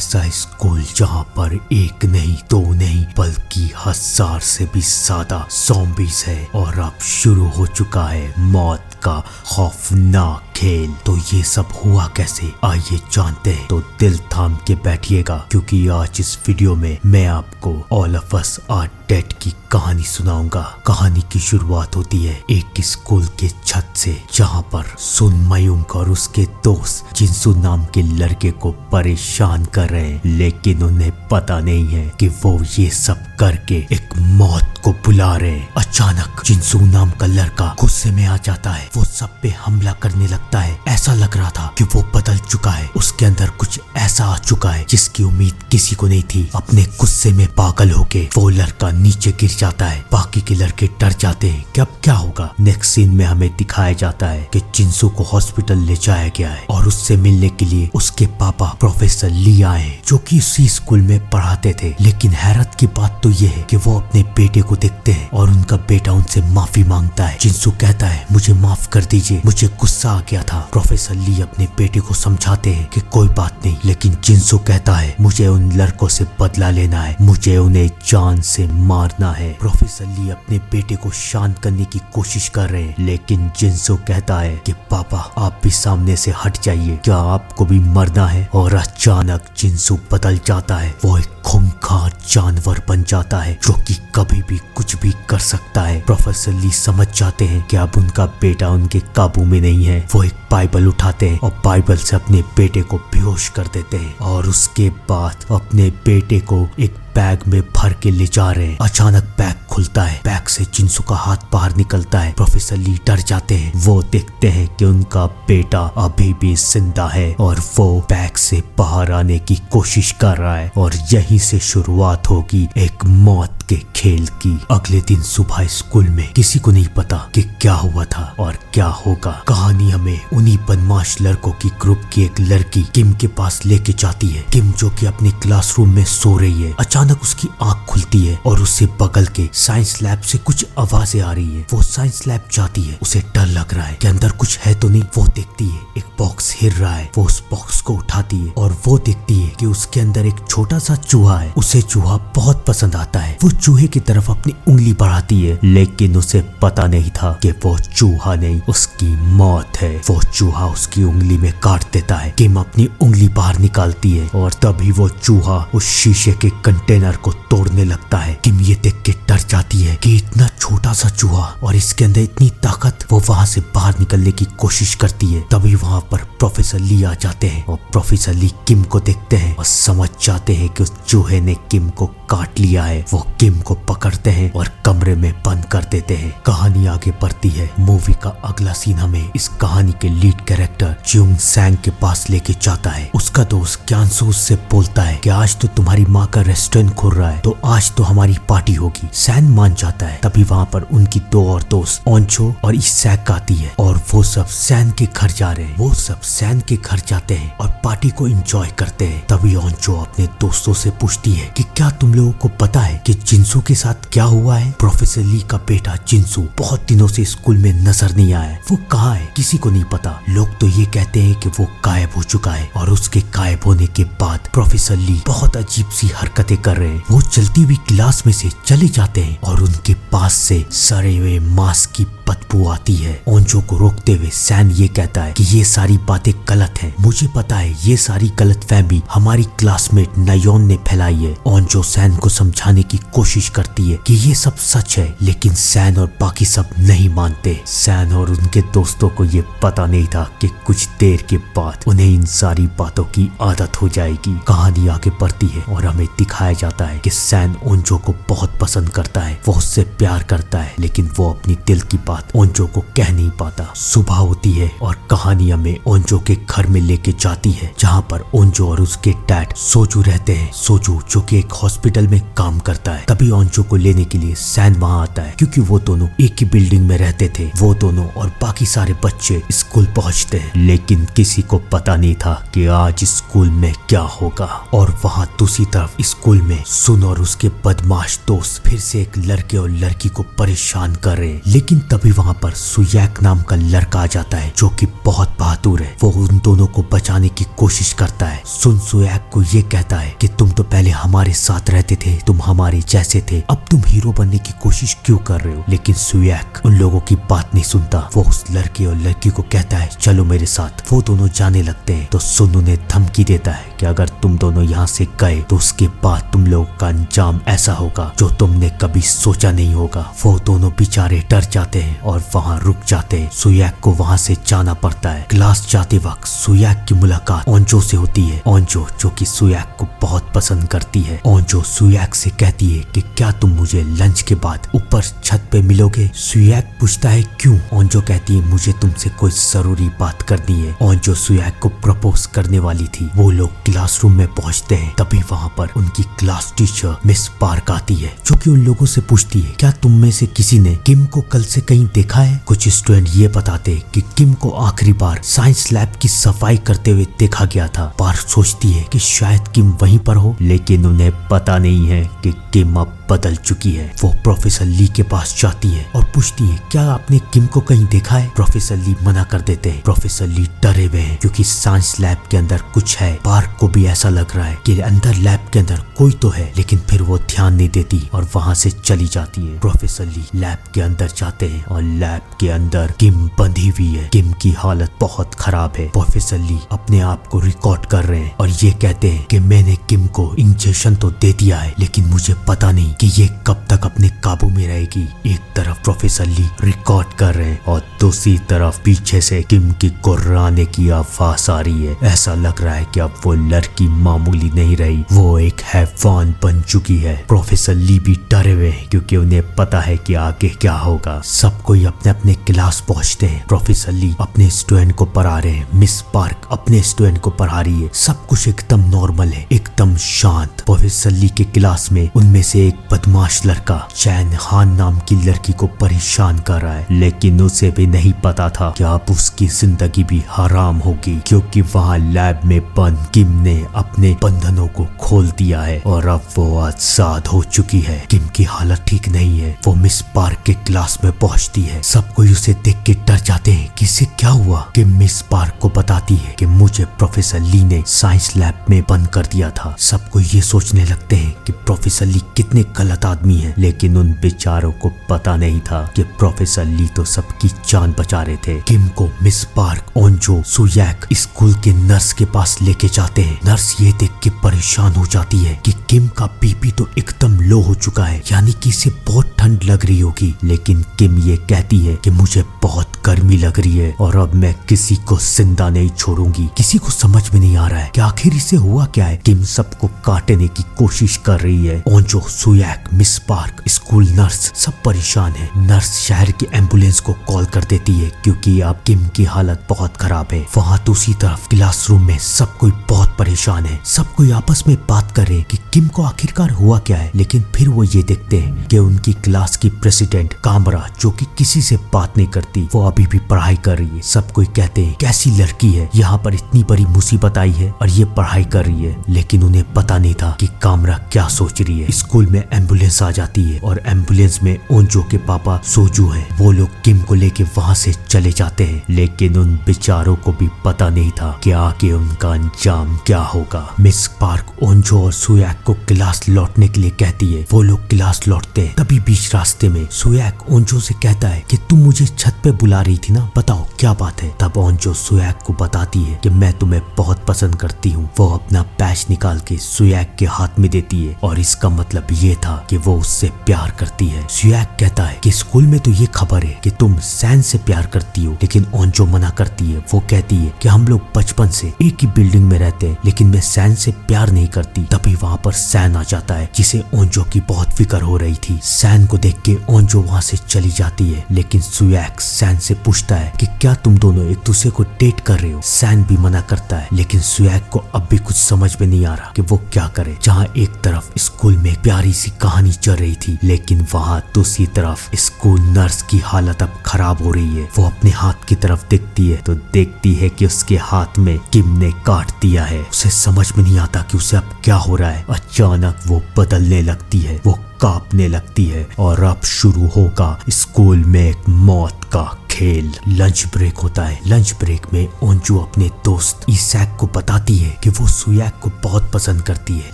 ऐसा स्कूल जहाँ पर एक नहीं दो नहीं बल्कि 1000 से भी ज्यादा ज़ॉम्बीज़ है और अब शुरू हो चुका है मौत का खौफनाक खेल। तो ये सब हुआ कैसे, आइए जानते हैं। तो दिल थाम के बैठिएगा क्योंकि आज इस वीडियो में मैं आपको All of Us Are Dead की कहानी सुनाऊंगा। कहानी की शुरुआत होती है एक स्कूल के छत से, जहाँ पर सुन मयूंग और उसके दोस्त जिनसू नाम के लड़के को परेशान कर रहे हैं, लेकिन उन्हें पता नहीं है कि वो ये सब करके एक मौत को बुला रहे हैं। अचानक जिनसू नाम का लड़का गुस्से में आ जाता है, वो सब पे हमला करने लगता है। ऐसा लग रहा था कि वो बदल चुका है, उसके अंदर कुछ ऐसा आ चुका है जिसकी उम्मीद किसी को नहीं थी। अपने गुस्से में पागल होके वो लड़का नीचे गिर जाता है। बाकी के लड़के डर जाते हैं कि अब क्या होगा। नेक्स्ट सीन में हमें दिखाया जाता है कि जिनसू को हॉस्पिटल ले जाया गया है और उससे मिलने के लिए उसके पापा प्रोफेसर ली आए हैं, जो कि उसी स्कूल में पढ़ाते थे। लेकिन हैरत की बात तो ये है कि वो अपने बेटे को देखते हैं और उनका बेटा उनसे माफी मांगता है। जिनसू कहता है मुझे माफ कर दीजिए, मुझे गुस्सा आ गया था। प्रोफेसर ली अपने बेटे को समझाते हैं कि कोई बात नहीं, लेकिन जिनसू कहता है मुझे उन लड़कों से बदला लेना है, मुझे उन्हें जान से मारना है। प्रोफेसर ली अपने बेटे को शांत करने की कोशिश कर रहे हैं, लेकिन जिनसू कहता है कि पापा आप भी सामने से हट जाइए, क्या आपको भी मरना है। और अचानक जिनसू बदल जाता है, वो एक खूंखार जानवर बन जाता है जो कि कभी भी कुछ भी कर सकता है। प्रोफेसर ली समझ जाते हैं कि अब उनका बेटा उनके काबू में नहीं है। वो एक बाइबल उठाते हैं और बाइबल से अपने बेटे को बेहोश कर देते हैं और उसके बाद अपने बेटे को एक बैग में भर के ले जा रहे हैं। अचानक बैग खुलता है, बैग से जिनसू का हाथ बाहर निकलता है। प्रोफेसर ली डर जाते हैं, वो देखते हैं कि उनका बेटा अभी भी जिंदा है और वो बैग से बाहर आने की कोशिश कर रहा है और यहीं से शुरुआत होगी एक मौत के खेल की। अगले दिन सुबह स्कूल में किसी को नहीं पता कि क्या हुआ था और क्या होगा। कहानी हमें उन्हीं बदमाश लड़कों की ग्रुप की एक लड़की किम के पास लेके जाती है। किम जो कि अपने क्लासरूम में सो रही है, अचानक उसकी आंख खुलती है और उससे बगल के साइंस लैब से कुछ आवाजें आ रही है। वो साइंस लैब जाती है, उसे डर लग रहा है कि अंदर कुछ है तो नहीं। वो देखती है एक बॉक्स हिल रहा है, वो उस बॉक्स को उठाती है और वो देखती है कि उसके अंदर एक छोटा सा चूहा है। उसे चूहा बहुत पसंद आता है। वो चूहे की तरफ अपनी उंगली बढ़ाती है, लेकिन उसे पता नहीं था कि वो चूहा नहीं, उसकी मौत है। वो चूहा उसकी उंगली में काट देता है। किम अपनी उंगली बाहर निकालती है और तभी वो चूहा उस शीशे के कंटेनर को तोड़ने लगता है। किम ये देख के डर जाती है कि इतना छोटा सा चूहा और इसके अंदर इतनी ताकत। वो वहाँ से बाहर निकलने की कोशिश करती है, तभी वहाँ पर प्रोफेसर ली आ जाते हैं और प्रोफेसर ली किम को देखते हैं और समझ जाते हैं कि उस चूहे ने किम को काट लिया है। वो किम को पकड़ते हैं और कमरे में बंद कर देते हैं। कहानी आगे बढ़ती है। मूवी का अगला सीन हमें इस कहानी के लीड कैरेक्टर ज्यूंग सैंग के पास लेके जाता है। उसका दोस्त क्यांसू उससे बोलता है कि आज तो तुम्हारी माँ का रेस्टोरेंट खुल रहा है, तो आज तो हमारी पार्टी होगी। सैन मान जाता है। तभी वहाँ पर उनकी दो और दोस्त ओंचो और इसैक आती है और वो सब सैन के घर जा रहे हैं। वो सब सैन के घर जाते हैं और पार्टी को एंजॉय करते हैं। तभी ओंचो अपने दोस्तों से पूछती है कि क्या तुम लोगों को पता है कि जिनसू के साथ क्या हुआ है। प्रोफेसर ली का बेटा जिनसू बहुत दिनों से स्कूल में नजर नहीं आया। वो कहाँ है किसी को नहीं पता। लोग तो ये कहते हैं कि वो गायब हो चुका है और उसके गायब होने के बाद प्रोफेसर ली बहुत अजीब सी हरकतें कर रहे हैं। वो चलती हुई क्लास में से चले जाते हैं और उनके पास से सड़े हुए मांस की बदबू आती है। ओंचो को रोकते हुए सैन ये कहता है कि ये सारी बातें गलत हैं। मुझे पता है ये सारी गलतफहमी हमारी क्लासमेट नयोन ने फैलाई है। ओंचो सैन को समझाने की कोशिश करती है कि ये सब सच है, लेकिन सैन और बाकी सब नहीं मानते। सैन और उनके दोस्तों को ये पता नहीं था कि कुछ देर के बाद उन्हें इन सारी बातों की आदत हो जाएगी। कहानी आगे बढ़ती है और हमें दिखाया जाता है कि सैन ओंचो को बहुत पसंद करता है। वो उससे प्यार करता है, लेकिन वो अपनी दिल की बात ओंचो को कह नहीं पाता। सुबह होती है और कहानी हमें ओंचो के घर में लेके जाती है, जहाँ पर ओंचो और उसके डैड सोजू रहते हैं। सोजू जो कि एक हॉस्पिटल में काम करता है। तभी ओंचो को लेने के लिए सैन वहाँ आता है, क्योंकि वो दोनों एक ही बिल्डिंग में रहते थे। वो दोनों और बाकी सारे बच्चे स्कूल पहुँचते हैं, लेकिन किसी को पता नहीं था कि आज स्कूल में क्या होगा। और वहाँ दूसरी तरफ स्कूल में सुन और उसके बदमाश दोस्त फिर से एक लड़के और लड़की को परेशान कर रहे हैं। लेकिन तभी तभी वहाँ पर सुयैक नाम का लड़का आ जाता है जो कि बहुत बहादुर है। वो उन दोनों को बचाने की कोशिश करता है। सुन सुयैक को ये कहता है कि तुम तो पहले हमारे साथ रहते थे, तुम हमारे जैसे थे, अब तुम हीरो बनने की कोशिश क्यों कर रहे हो? लेकिन सुयैक उन लोगों की बात नहीं सुनता। वो उस लड़के और लड़की को कहता है चलो मेरे साथ। वो दोनों जाने लगते हैं तो सुन उन्हें धमकी देता है कि अगर तुम दोनों यहाँ से गए तो उसके बाद तुम लोगों का अंजाम ऐसा होगा जो तुमने कभी सोचा नहीं होगा। वो दोनों बेचारे डर जाते हैं और वहाँ रुक जाते हैं। सुयैक को वहाँ से जाना पड़ता है। क्लास जाते वक्त सुयैक की मुलाकात ओंजो से होती है। ओंजो जो कि सुयैक को बहुत पसंद करती है। ओंजो सुयैक से कहती है कि क्या तुम मुझे लंच के बाद ऊपर छत पे मिलोगे? सुयैक पूछता है क्यों? ओंजो कहती है मुझे तुमसे कोई जरूरी बात करनी है। ओंजो सुयैक को प्रपोज करने वाली थी। वो लोग क्लासरूम में पहुंचते हैं। तभी वहाँ पर उनकी क्लास टीचर मिस पार्क आती है जो कि उन लोगों से पूछती है क्या तुम में से किसी ने किम को कल से कहीं देखा है? कुछ स्टूडेंट ये बताते कि किम को आखिरी बार साइंस लैब की सफाई करते हुए देखा गया था। पार्क सोचती है कि शायद किम वहीं पर हो, लेकिन उन्हें पता नहीं है कि किम अब बदल चुकी है। वो प्रोफेसर ली के पास जाती है और पूछती है क्या आपने किम को कहीं देखा है? प्रोफेसर ली मना कर देते हैं। प्रोफेसर ली डरे हुए हैं क्योंकि साइंस लैब के अंदर कुछ है। पार्क को भी ऐसा लग रहा है कि अंदर लैब के अंदर कोई तो है, लेकिन फिर वो ध्यान नहीं देती और वहाँ से चली जाती है। प्रोफेसर ली लैब के अंदर जाते हैं और लैब के अंदर किम बंधी हुई है। किम की हालत बहुत खराब है। प्रोफेसर ली अपने आप को रिकॉर्ड कर रहे हैं और ये कहते हैं कि मैंने किम को इंजेक्शन तो दे दिया है, लेकिन मुझे पता नहीं कि ये कब तक अपने काबू में रहेगी। एक तरफ प्रोफेसर ली रिकॉर्ड कर रहे हैं और दूसरी तरफ पीछे से किम की गुर्राने की आवाज आ रही है। ऐसा लग रहा है कि अब वो लड़की मामूली नहीं रही, वो एक हैवान बन चुकी है। प्रोफेसर ली भी डरे हुए हैं क्योंकि उन्हें पता है कि आगे क्या होगा। सब कोई अपने अपने क्लास पहुंचते हैं। प्रोफेसर ली अपने स्टूडेंट को पढ़ा रहे हैं। मिस पार्क अपने स्टूडेंट को पढ़ा रही है। सब कुछ एकदम नॉर्मल है, एकदम शांत। प्रोफेसर ली के क्लास में उनमें से एक बदमाश लड़का चैन हान नाम की लड़की को परेशान कर रहा है, लेकिन उसे भी नहीं पता था कि अब उसकी जिंदगी भी हराम होगी क्योंकि वहाँ लैब में बंद किम ने अपने बंधनों को खोल दिया है और अब वो आजाद हो चुकी है। किम की हालत ठीक नहीं है। वो मिस पार्क के क्लास में पहुंचती है। सब कोई उसे देख के डर जाते हैं कि इसे क्या हुआ। कि मिस पार्क को बताती है कि मुझे प्रोफेसर ली ने साइंस लैब में बंद कर दिया था। सबको ये सोचने लगते हैं कि प्रोफेसर ली कितने गलत आदमी है, लेकिन उन बेचारों को पता नहीं था कि प्रोफेसर ली तो सबकी जान बचा रहे थे। किम को मिस पार्क, ओंजो, सुयैक स्कूल के नर्स के पास लेके जाते हैं। नर्स ये देख के परेशान हो जाती है कि किम का बीपी तो एकदम लो हो चुका है, यानी कि इसे बहुत ठंड लग रही होगी। लेकिन किम ये कहती है कि मुझे बहुत गर्मी लग रही है और अब मैं किसी को जिंदा नहीं छोड़ूंगी। किसी को समझ में नहीं आ रहा है कि आखिर इसे हुआ क्या है। किम सबको काटने की कोशिश कर रही है। ओंजो, सुयैक, मिस पार्क, स्कूल नर्स सब परेशान है। नर्स शहर की एम्बुलेंस को कॉल कर देती है क्योंकि अब किम की हालत बहुत खराब है। वहाँ दूसरी तरफ क्लासरूम में सब कोई बहुत परेशान है। सब कोई आपस में बात कर रहे हैं कि किम को आखिरकार हुआ क्या है। लेकिन फिर वो ये देखते हैं कि उनकी क्लास की प्रेसिडेंट कामरा, जो कि किसी से बात नहीं करती, वो अभी भी पढ़ाई कर रही है। सब कोई कहते हैं कैसी लड़की है, यहाँ पर इतनी बड़ी मुसीबत आई है और ये पढ़ाई कर रही है। लेकिन उन्हें पता नहीं था कि कामरा क्या सोच रही है। स्कूल में एम्बुलेंस आ जाती है और एम्बुलेंस में ओंजो के पापा सोजू हैं। वो लोग किम को लेके वहाँ से चले जाते हैं, लेकिन उन बेचारों को भी पता नहीं था कि आगे उनका अंजाम क्या होगा। मिस पार्क ओंजो और सुयैक को क्लास लौटने के लिए कहती है। वो लोग क्लास लौटते हैं। तभी बीच रास्ते में सुयैक ओंजो से कहता है कि तुम मुझे छत पे बुला रही थी ना, बताओ क्या बात है। तब ओंजो सुयैक को बताती है कि मैं तुम्हें बहुत पसंद करती हूँ। वो अपना पैच निकाल के सुयैक के हाथ में देती है और इसका मतलब ये था कि वो उससे प्यार करती है। सुयैक कहता है कि स्कूल में तो ये खबर है कि तुम सैन से प्यार करती हो, लेकिन ओंजो मना करती है। वो कहती है कि हम लोग बचपन से एक ही बिल्डिंग में रहते हैं, लेकिन मैं सैन से प्यार नहीं करती। तभी वहाँ पर सैन आ जाता है जिसे ओंजो की बहुत फिक्र हो रही थी। सैन को देख के ओंजो वहाँ से चली जाती है, लेकिन सुयैक सैन से पूछता है कि क्या तुम दोनों एक दूसरे को डेट कर रहे हो। सैन भी मना करता है, लेकिन सुयैक को अब भी कुछ समझ में नहीं आ रहा कि वो क्या करे। जहाँ एक तरफ स्कूल में प्यारी सी कहानी चल रही थी, लेकिन वहाँ दूसरी तरफ स्कूल नर्स की हालत अब खराब हो रही है। वो अपने हाथ की तरफ देखती है तो देखती है कि उसके हाथ में किम ने काट दिया है। उसे समझ में नहीं आता कि उसे अब क्या हो रहा है। अचानक वो बदलने लगती है। वो कांपने लगती है और अब शुरू होगा स्कूल में एक मौत का खेल। लंच ब्रेक होता है। लंच ब्रेक में ओंजो अपने दोस्त ईसैक को बताती है कि वो सुयाक को बहुत पसंद करती है,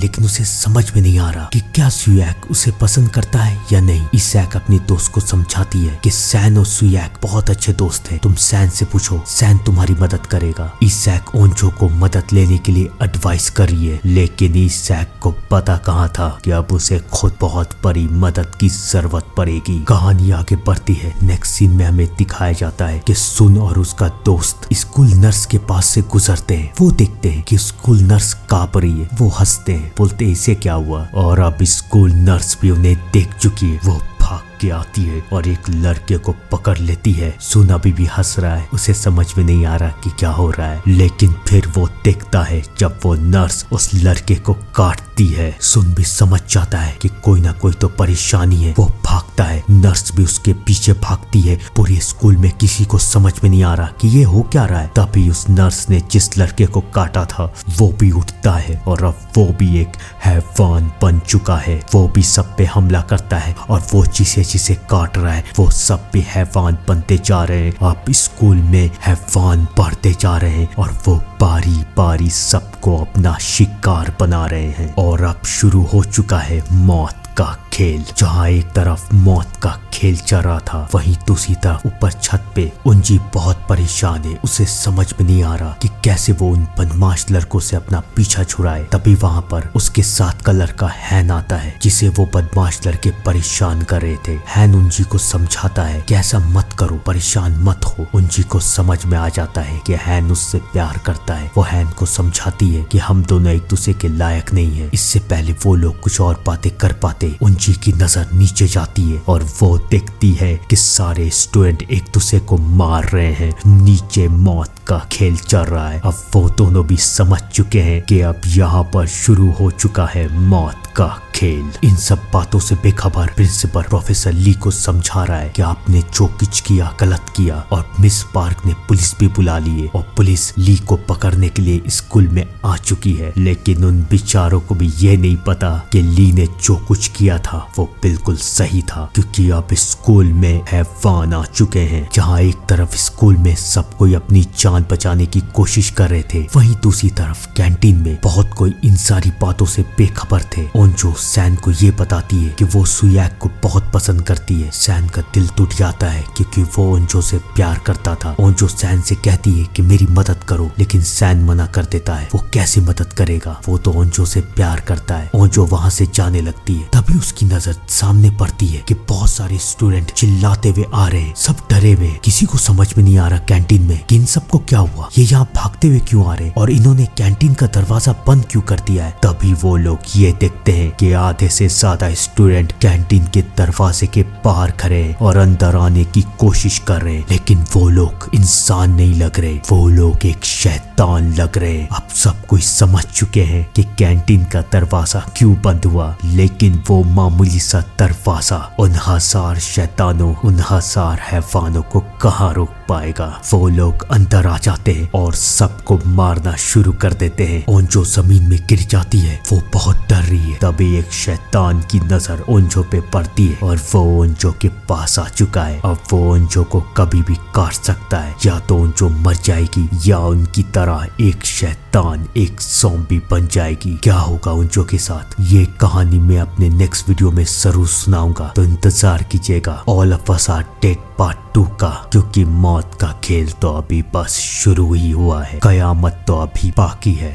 लेकिन उसे समझ में नहीं आ रहा कि क्या सुयाक उसे पसंद करता है या नहीं। ईसैक अपने दोस्त को समझाती है कि सैन और सुयाक बहुत अच्छे दोस्त हैं, तुम सैन से पूछो, सैन तुम्हारी मदद करेगा। ईसैक ओंजो को मदद लेने के लिए एडवाइस कर रही है, लेकिन ईसैक को पता कहाँ था कि अब उसे खुद बहुत बड़ी मदद की जरूरत पड़ेगी। कहानी आगे बढ़ती है। नेक्स्ट सीन में हमें दिखाया जाता है कि सुन और उसका दोस्त स्कूल नर्स के पास से गुजरते हैं। वो देखते हैं कि स्कूल नर्स कांप रही है। वो हंसते हैं, बोलते हैं इसे क्या हुआ, और अब स्कूल नर्स भी उन्हें देख चुकी है। वो भाग के आती है और एक लड़के को पकड़ लेती है। सुन अभी भी हंस रहा है, उसे समझ में नहीं आ रहा कि क्या हो रहा है, लेकिन फिर वो देखता है जब वो नर्स उस लड़के को काटती है। सुन भी समझ जाता है कि कोई ना कोई तो परेशानी है। वो भागता है, नर्स भी उसके पीछे भागती है। पूरे स्कूल में किसी को समझ में नहीं आ रहा कि ये हो क्या रहा है। तभी उस नर्स ने जिस लड़के को काटा था वो भी उठता है और अब वो भी एक हैवान बन चुका है। वो भी सब पे हमला करता है और वो जिसे काट रहा है वो सब भी हैवान बनते जा रहे हैं। अब स्कूल में हैवान बढ़ते जा रहे हैं और वो बारी बारी सबको अपना शिकार बना रहे हैं। और अब शुरू हो चुका है मौत का खेल। जहाँ एक तरफ मौत का खेल चल रहा था, वहीं दूसरी तरफ ऊपर छत पे उंजी बहुत परेशान है। उसे समझ में नहीं आ रहा कि कैसे वो उन बदमाश लड़कों से अपना पीछा छुड़ाए। तभी वहाँ पर उसके साथ का लड़का हैन आता है, जिसे वो बदमाश लड़के परेशान कर रहे थे। हैन उंजी को समझाता है कि ऐसा मत करो, परेशान मत हो। उंजी को समझ में आ जाता है कि हैन उससे प्यार करता है। वो हैन को समझाती है कि हम दोनों एक दूसरे के लायक नहीं है। इससे पहले वो लोग कुछ और बातें कर पाते, उंजी की नजर नीचे जाती है और वो देखती है कि सारे स्टूडेंट एक दूसरे को मार रहे हैं। नीचे मौत का खेल चल रहा है। अब वो दोनों भी समझ चुके हैं कि अब यहाँ पर शुरू हो चुका है मौत का खेल। इन सब बातों से बेखबर प्रिंसिपल प्रोफेसर ली को समझा रहा है कि आपने जो कुछ किया गलत किया, और मिस पार्क ने पुलिस भी बुला ली है और पुलिस ली को पकड़ने के लिए स्कूल में आ चुकी है। लेकिन उन बेचारों को भी ये नहीं पता कि ली ने जो कुछ किया था वो बिल्कुल सही था, क्योंकि अब स्कूल में हैवान आ चुके हैं। जहाँ एक तरफ स्कूल में सब कोई अपनी जान बचाने की कोशिश कर रहे थे, वहीं दूसरी तरफ कैंटीन में बहुत कोई इन सारी बातों से बेखबर थे। ओंजो सैन को ये बताती है कि वो सुयाक को बहुत पसंद करती है। सैन का दिल टूट जाता है क्योंकि वो ओंजो से प्यार करता था। ओंजो सैन से कहती है कि मेरी मदद करो, लेकिन सैन मना कर देता है। वो कैसे मदद करेगा, वो तो ओंजो से प्यार करता है। ओंजो वहाँ से जाने लगती है। तभी उसकी नजर सामने पड़ती है कि बहुत सारे स्टूडेंट चिल्लाते हुए आ रहे हैं, सब डरे हुए। किसी को समझ में नहीं आ रहा कैंटीन में कि इन सबको क्या हुआ, ये यहाँ भागते हुए क्यों आ रहे हैं और इन्होंने कैंटीन का दरवाजा बंद क्यों कर दिया है। तभी वो लोग ये देखते हैं कि आधे से ज्यादा स्टूडेंट कैंटीन के दरवाजे के बाहर खड़े हैं और अंदर आने की कोशिश कर रहे हैं, लेकिन वो लोग इंसान नहीं लग रहे, वो लोग एक शैतान लग रहे हैं। अब सब कोई समझ चुके हैं कि कैंटीन का दरवाजा क्यों बंद हुआ, लेकिन वो मामूली सा दरवाजा उन हजार शैतानों, उन हजार हैवानों को कहाँ रोक पाएगा। वो लोग अंदर आ जाते हैं और सबको मारना शुरू कर देते हैं। ओंजो जमीन में गिर जाती है, वो बहुत डर रही है। तभी एक शैतान की नजर ओंजो पे पड़ती है और वो ओंजो के पास आ चुका है। अब वो ओंजो को कभी भी काट सकता है, या तो ओंजो मर जाएगी या उनकी तरह एक शैतान, एक ज़ॉम्बी बन जाएगी। क्या होगा ओंजो के साथ, ये कहानी मैं अपने नेक्स्ट वीडियो में जरूर सुनाऊंगा, तो इंतजार कीजिएगा All of Us Are Dead part 2 का, क्योंकि मौत का खेल तो अभी बस शुरू ही हुआ है, कयामत तो अभी बाकी है।